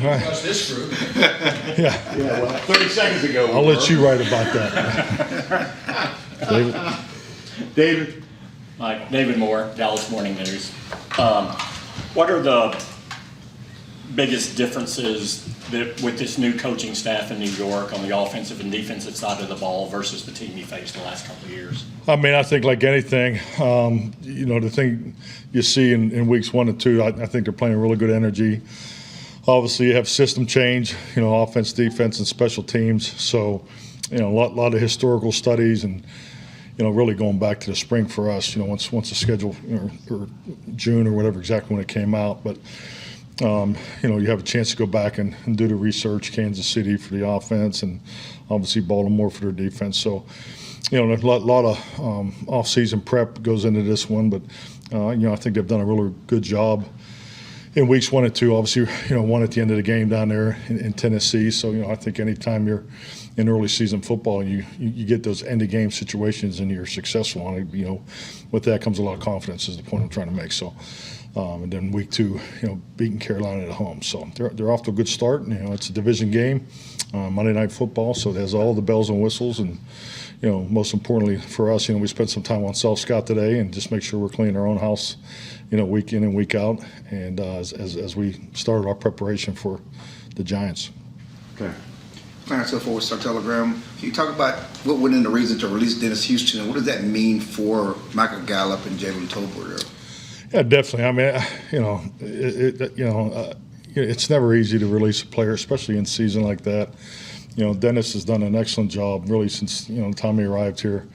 trust this group. Yeah. Yeah, well, 30 seconds ago. I'll let you write about that. David? David? David Moore, Dallas Morning News. What are the biggest differences with this new coaching staff in New York on the offensive and defensive side of the ball versus the team you faced the last couple of years? I mean, I think like anything, the thing you see in weeks 1 and 2, I think they're playing really good energy. Obviously, you have system change, offense, defense, and special teams. So, a lot of historical studies and, really going back to the spring for us, once the schedule, or June or whatever exactly when it came out. But, you have a chance to go back and do the research, Kansas City for the offense and obviously Baltimore for their defense. So, there's a lot of off-season prep goes into this one. But, I think they've done a really good job in weeks 1 and 2. Obviously, one at the end of the game down there in Tennessee. So, I think anytime you're in early season football, you get those end of game situations and you're successful on it. With that comes a lot of confidence is the point I'm trying to make. So, and then week 2, beating Carolina at home. So they're off to a good start. It's a division game, Monday Night Football, so it has all the bells and whistles. And most importantly for us, we spent some time on self-scout today and just make sure we're cleaning our own house, week in and week out. And as we started our preparation for the Giants. Okay. Clarence Hill, Forward Star Telegram. Can you talk about what went into the reason to release Dennis Houston, and what does that mean for Michael Gallup and Jalen Tolbert? Yeah, definitely. I mean, it's never easy to release a player, especially in season like that. Dennis has done an excellent job really since the time he arrived here.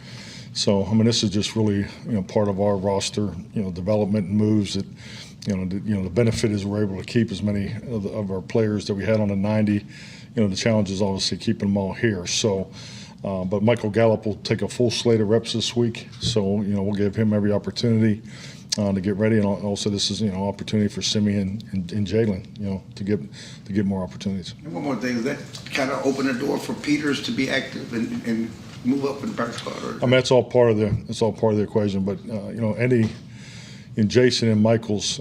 So I mean, this is just really part of our roster, development and moves that. The benefit is we're able to keep as many of our players that we had on the 90. The challenge is obviously keeping them all here. So, but Michael Gallup will take a full slate of reps this week. So, we'll give him every opportunity to get ready. And also this is, opportunity for Simeon and Jalen, to get more opportunities. And one more thing, is that kind of open the door for Peters to be active and move up in the practice squad? I mean, that's all part of the equation. But, in Jason and Michael's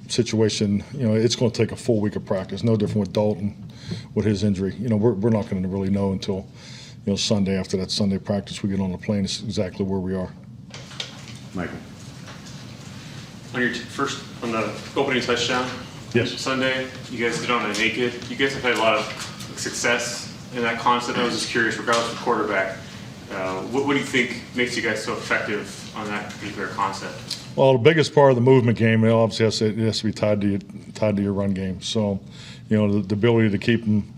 situation, it's going to take a full week of practice. No different with Dalton with his injury. We're not going to really know until Sunday. After that Sunday practice, we get on the plane. It's exactly where we are. Michael. On the opening touchdown, Yes. Sunday, you guys did on a naked. You guys have had a lot of success in that concept. I was just curious, regardless of quarterback, what do you think makes you guys so effective on that particular concept? Well, the biggest part of the movement game, obviously, it has to be tied to your run game. So, the ability to keep them,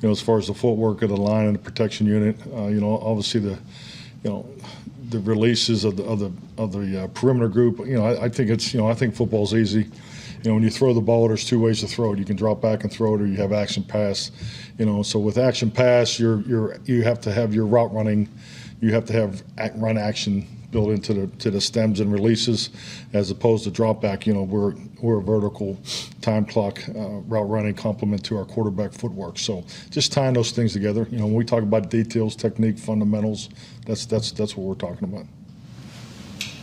as far as the footwork of the line and the protection unit, obviously the releases of the perimeter group. I think football's easy. When you throw the ball, there's two ways to throw it. You can drop back and throw it, or you have action pass. So with action pass, you have to have your route running. You have to have run action built into the stems and releases, as opposed to drop back. We're a vertical time clock route running complement to our quarterback footwork. So just tying those things together. When we talk about details, technique, fundamentals, that's what we're talking about.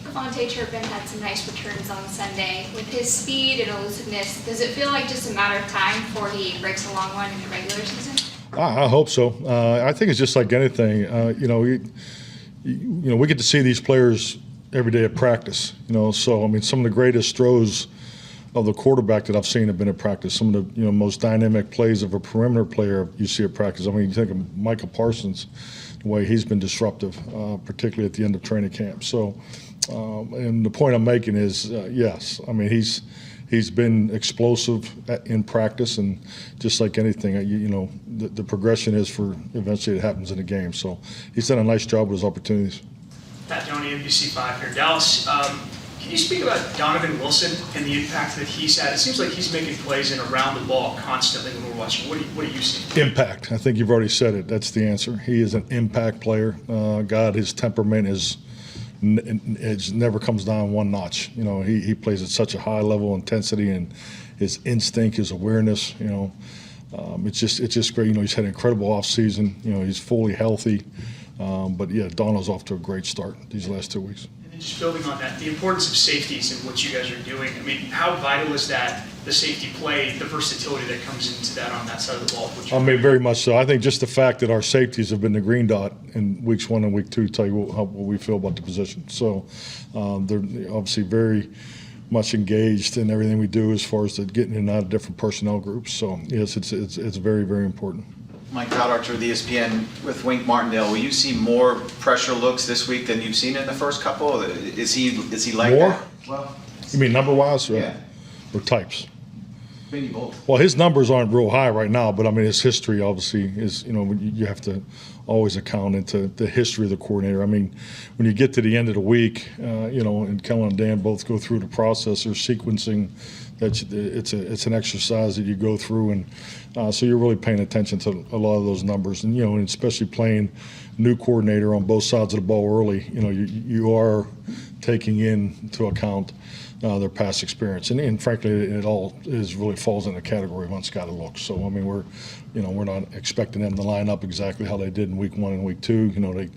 Devontae Turpin had some nice returns on Sunday. With his speed and elusiveness, does it feel like just a matter of time before he breaks a long one in the regular season? I hope so. I think it's just like anything. We get to see these players every day at practice. So I mean, some of the greatest throws of the quarterback that I've seen have been at practice. Some of the most dynamic plays of a perimeter player you see at practice. I mean, you think of Michael Parsons, the way he's been disruptive, particularly at the end of training camp. So, and the point I'm making is, yes, I mean he's been explosive in practice, and just like anything, the progression is for eventually it happens in the game. So he's done a nice job with his opportunities. Pat Doney, NBC5 here. Dallas, can you speak about Donovan Wilson and the impact that he's had? It seems like he's making plays in around the ball constantly when we're watching. What do you see? Impact. I think you've already said it. That's the answer. He is an impact player. His temperament it never comes down one notch. He plays at such a high level of intensity, and his instinct, his awareness. It's just great. He's had an incredible offseason. He's fully healthy. But yeah, Donald's off to a great start these last 2 weeks. And And just building on that, the importance of safeties and what you guys are doing. I mean, how vital is that, the safety play, the versatility that comes into that on that side of the ball? I mean, very much so. I think just the fact that our safeties have been the green dot in weeks 1 and week 2 tell you what we feel about the position. So they're obviously very much engaged in everything we do as far as the getting in and out of different personnel groups. So yes, it's very, very important. Mike Archer with ESPN with Wink Martindale. Will you see more pressure looks this week than you've seen in the first couple? Is he like More? that? Well, You mean number-wise? yeah, Or types? maybe both. Well, his numbers aren't real high right now, but I mean, his history obviously is, you have to always account into the history of the coordinator. I mean, when you get to the end of the week, and Kellen and Dan both go through the process or sequencing, it's an exercise that you go through, and so you're really paying attention to a lot of those numbers, and and especially playing new coordinator on both sides of the ball early. You are taking into account their past experience, and frankly, it all really falls in the category of unscouted looks. So I mean, we're not expecting them to line up exactly how they did in week 1 and week 2. They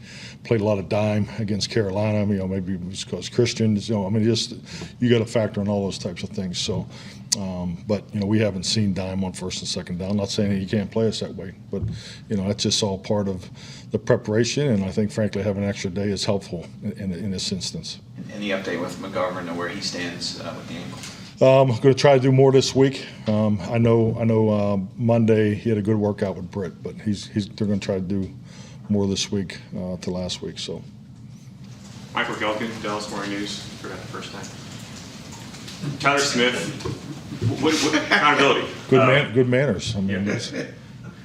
played a lot of dime against Carolina. maybe it was because Christians. I mean, just you got to factor in all those types of things. So, but we haven't seen dime on first and second down. Not saying that you can't play us that way, but that's just all part of the preparation. And I think, frankly, having an extra day is helpful in this instance. Any update with McGovern and where he stands with the ankle? I'm going to try to do more this week. I know Monday he had a good workout with Britt, but they're going to try to do more this week to last week. So, Michael Gelkin, Dallas Morning News. Forgot the first time. Tyler Smith. What accountability? Good manners. I mean,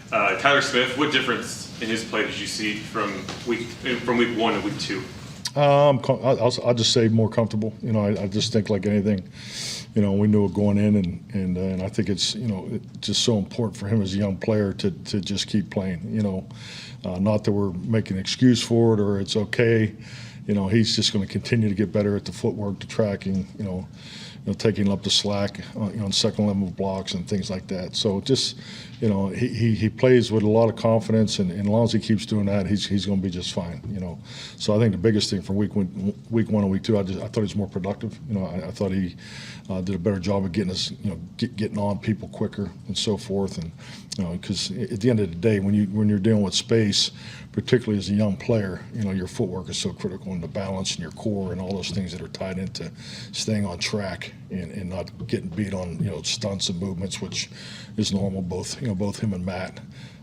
Tyler Smith. What difference in his play did you see from week 1 to week 2? I'll just say more comfortable. I just think like anything, we knew it going in, and I think it's it's just so important for him as a young player to just keep playing. Not that we're making an excuse for it or it's okay. He's just going to continue to get better at the footwork, the tracking. Taking up the slack on second level blocks and things like that. So just, he plays with a lot of confidence, and as long as he keeps doing that, he's going to be just fine. So I think the biggest thing for week 1 and week 2, I thought he was more productive. I thought he did a better job of getting us, getting on people quicker and so forth. And because at the end of the day, when you're dealing with space, particularly as a young player, your footwork is so critical, and the balance and your core and all those things that are tied into staying on track and not getting beat on stunts and movements, which is normal. Both him and Matt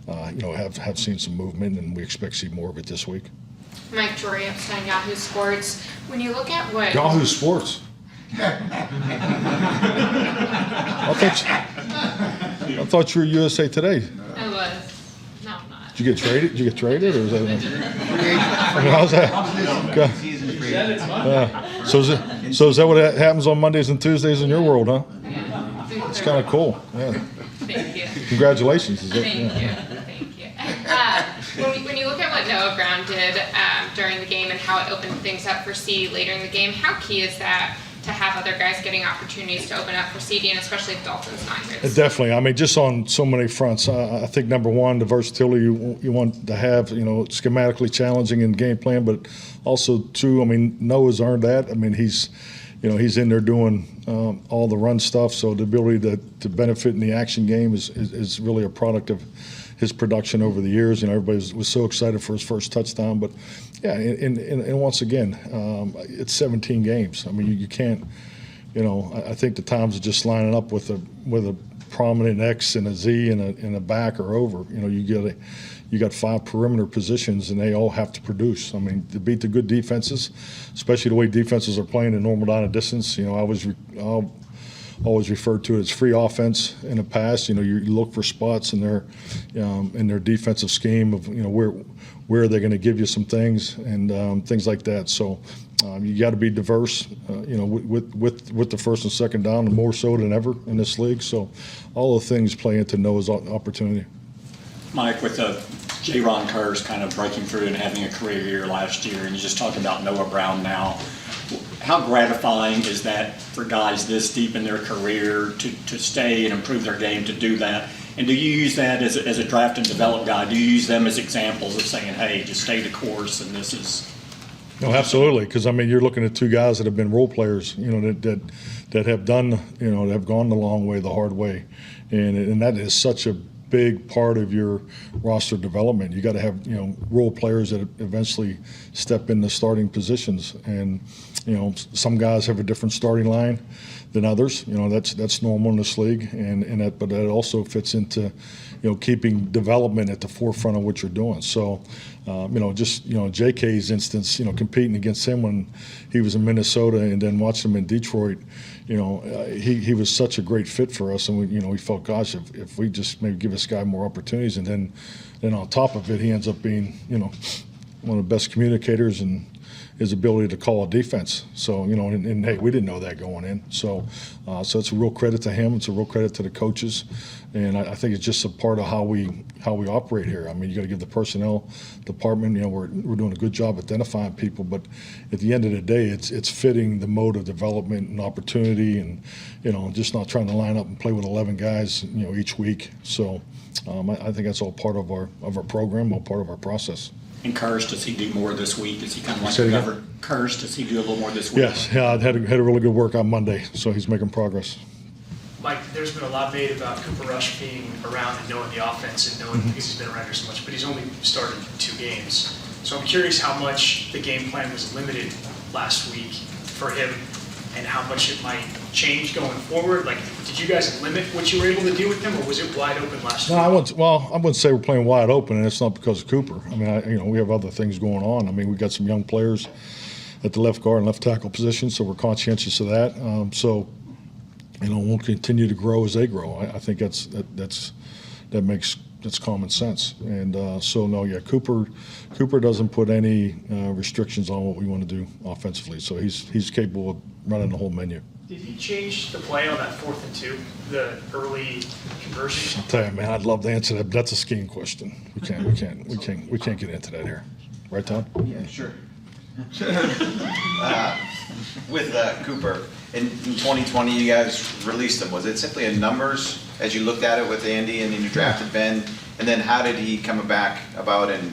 have seen some movement, and we expect to see more of it this week. Mike Jory, Epstein, Yahoo Sports. When you look at what Yahoo Sports. I thought you were USA Today. I was, no, I'm not. Did you get traded, or is that? I mean, how's that? Okay. So is that what happens on Mondays and Tuesdays in your world, huh? Yeah. It's kind of cool. Yeah. Thank you. Congratulations. Thank you. Thank you. When you look at what Noah Brown did during the game and how it opened things up for C later in the game, how key is that to have other guys getting opportunities to open up for CD, and especially if Dalton's not here? Definitely. I mean, just on so many fronts. I think number one, the versatility you want to have, schematically challenging in game plan, but also two, I mean, Noah's earned that. I mean, he's in there doing all the run stuff, so the ability to benefit in the action game is really a product of his production over the years. Everybody was so excited for his first touchdown, but yeah, and once again, it's 17 games. I mean, you can't, I think the times of just lining up with a prominent X and a Z and a back are over. You got 5 perimeter positions, and they all have to produce. I mean, to beat the good defenses, especially the way defenses are playing in normal down and distance. I always referred to it as free offense in the past. You look for spots in their defensive scheme of where are they going to give you some things and things like that. So you got to be diverse, with the first and second down, and more so than ever in this league. So all the things play into Noah's opportunity. Mike, with J-Ron Kerr's kind of breaking through and having a career year last year, and you just talking about Noah Brown now, how gratifying is that for guys this deep in their career to stay and improve their game, to do that? And do you use that as a draft and develop guy? Do you use them as examples of saying, hey, just stay the course, and this is No, absolutely, because I mean, you're looking at two guys that have been role players, that have done, that have gone the long way, the hard way, and that is such a big part of your roster development. You got to have, role players that eventually step into starting positions, and some guys have a different starting line than others. That's normal in this league, but that also fits into, keeping development at the forefront of what you're doing. So, JK's instance, competing against him when he was in Minnesota and then watching him in Detroit, he was such a great fit for us, and we felt, gosh, if we just maybe give this guy more opportunities, and then on top of it, he ends up being, one of the best communicators and his ability to call a defense. So, and hey, we didn't know that going in. So it's a real credit to him. It's a real credit to the coaches. And I think it's just a part of how we operate here. I mean, you got to give the personnel department, we're doing a good job identifying people, but at the end of the day, it's fitting the mode of development and opportunity, and, just not trying to line up and play with 11 guys, each week. So I think that's all part of our program, all part of our process. Encouraged, does he do more this week? Is he kind of like Say it again? recovered? Encouraged, does he do a little more this week? Yes, yeah, I had a really good workout Monday, so he's making progress. Mike, there's been a lot made about Cooper Rush being around and knowing the offense and knowing because he's been around here so much, but he's only started 2 games. So I'm curious how much the game plan was limited last week for him and how much it might change going forward. Like, did you guys limit what you were able to do with him, or was it wide open last week? No, I wouldn't say we're playing wide open, and it's not because of Cooper. I mean, we have other things going on. I mean, we got some young players at the left guard and left tackle position, so we're conscientious of that. We'll continue to grow as they grow. I think that's common sense. And Cooper doesn't put any restrictions on what we want to do offensively. So he's capable of running the whole menu. Did he change the play on that 4th and 2, the early conversion? I'll tell you, man, I'd love to answer that, but that's a scheme question. We can't get into that here, right, Todd? Yeah, sure. With Cooper, in 2020, you guys released him. Was it simply a numbers as you looked at it with Andy, and then you drafted Ben? And then how did he come about and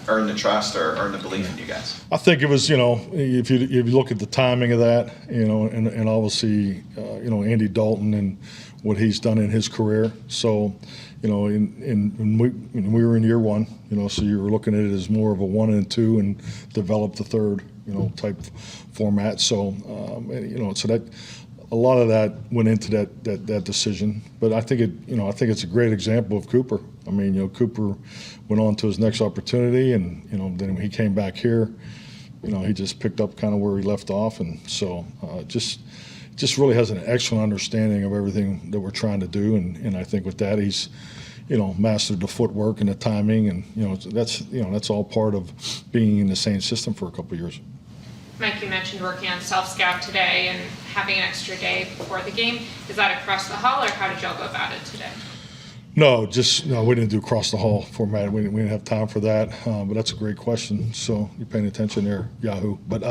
earn the trust or earn the belief in you guys? I think it was, if you look at the timing of that, and obviously, Andy Dalton and what he's done in his career. So, we were in year 1, so you were looking at it as more of a 1 and 2 and develop the third, type format. So, so that a lot of that went into that decision. But I think it's a great example of Cooper. I mean, Cooper went on to his next opportunity, and then when he came back here, he just picked up kind of where he left off, and so just really has an excellent understanding of everything that we're trying to do, and I think with that he's mastered the footwork and the timing, and that's all part of being in the same system for a couple of years. Mike, you mentioned working on self-scout today and having an extra day before the game. Is that across the hall, or how did y'all go about it today? No, we didn't do across the hall format. We didn't have time for that, but that's a great question. So you're paying attention there, Yahoo. But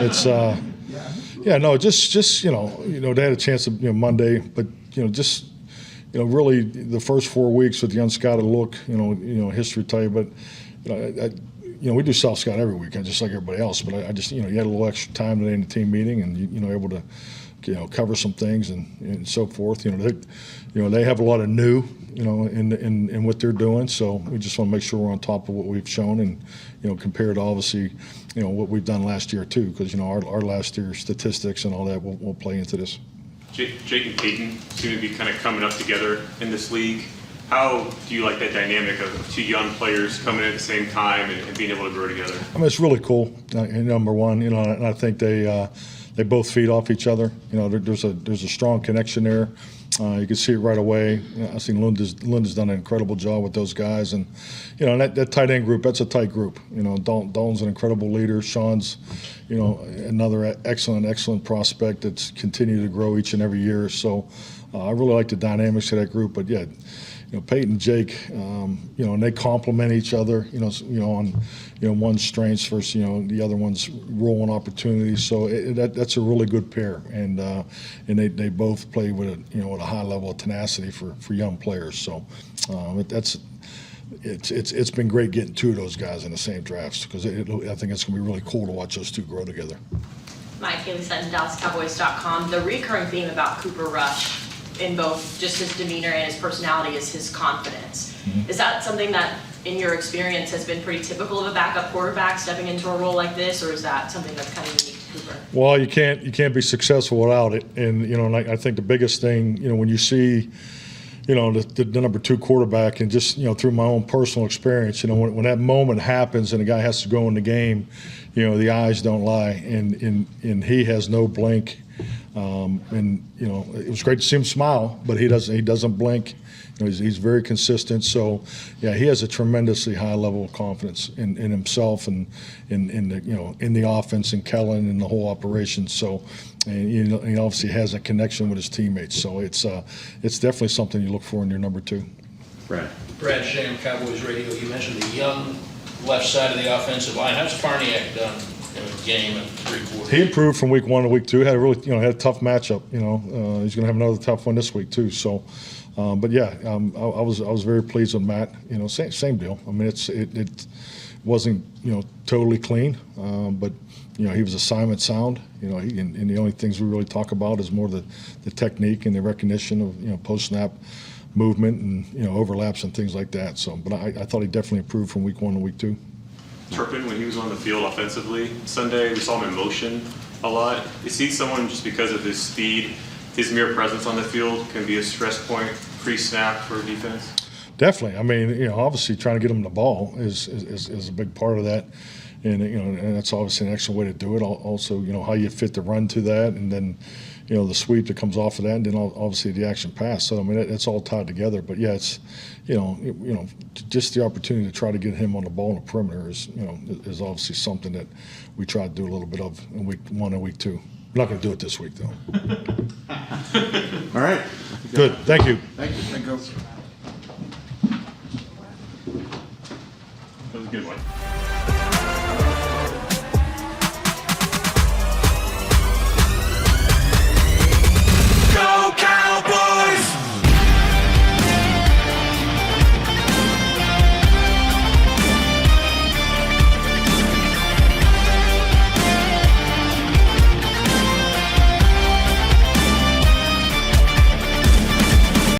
it's they had a chance of Monday, but really the first 4 weeks with the unscouted look, history tell you, but we do self scout every weekend just like everybody else. But I just you had a little extra time today in the team meeting, and able to cover some things and so forth. They have a lot of new in what they're doing, so we just want to make sure we're on top of what we've shown, and compared to obviously what we've done last year too, because our last year statistics and all that will play into this. Jake and Peyton seem to be kind of coming up together in this league. How do you like that dynamic of 2 young players coming in at the same time and being able to grow together? I mean, it's really cool. Number one, and I think they both feed off each other. There's a strong connection there. You can see it right away. I think Linda's done an incredible job with those guys, and that tight end group, that's a tight group. Dalton's an incredible leader. Sean's, another excellent prospect that's continued to grow each and every year. So I really like the dynamics of that group. But yeah, Peyton and Jake, and they complement each other. On one's strengths versus the other one's role and opportunities. So that's a really good pair, and they both play with a high level of tenacity for young players. So it's been great getting two of those guys in the same drafts because I think it's going to be really cool to watch those two grow together. Mike, Haley Sutton, DallasCowboys.com. The recurring theme about Cooper Rush in both just his demeanor and his personality is his confidence. Is that something that, in your experience, has been pretty typical of a backup quarterback stepping into a role like this, or is that something that's kind of unique to Cooper? Well, you can't be successful without it, and I think the biggest thing, when you see, the number 2 quarterback, and just through my own personal experience, when that moment happens and the guy has to go in the game, the eyes don't lie, and he has no blink, it was great to see him smile, but he doesn't blink. He's very consistent. So, yeah, he has a tremendously high level of confidence in himself and in the offense and Kellen and the whole operation. So, and he obviously has a connection with his teammates. So it's definitely something you look for in your number 2. Brad Sham, Cowboys Radio. You mentioned the young left side of the offensive line. How's Farniak done in a game and 3 quarters? He improved from week 1 to week 2. Had a really had a tough matchup. He's going to have another tough one this week too. So. But yeah, I was very pleased with Matt. Same deal. I mean, it wasn't totally clean, but he was assignment sound. And the only things we really talk about is more the technique and the recognition of post snap movement and overlaps and things like that. So, but I thought he definitely improved from week 1 to week 2. Turpin, when he was on the field offensively Sunday, we saw him in motion a lot. Is he someone, just because of his speed, his mere presence on the field can be a stress point pre-snap for defense? Definitely. I mean, obviously trying to get him the ball is a big part of that, and and that's obviously an excellent way to do it. Also, how you fit the run to that, and then the sweep that comes off of that, and then obviously the action pass. So I mean, it's all tied together. But yeah, it's just the opportunity to try to get him on the ball in the perimeter is obviously something that we try to do a little bit of in week 1 and week 2. We're not going to do it this week, though. All right. Good. Thank you. Thank you. Thank you. That was a good one.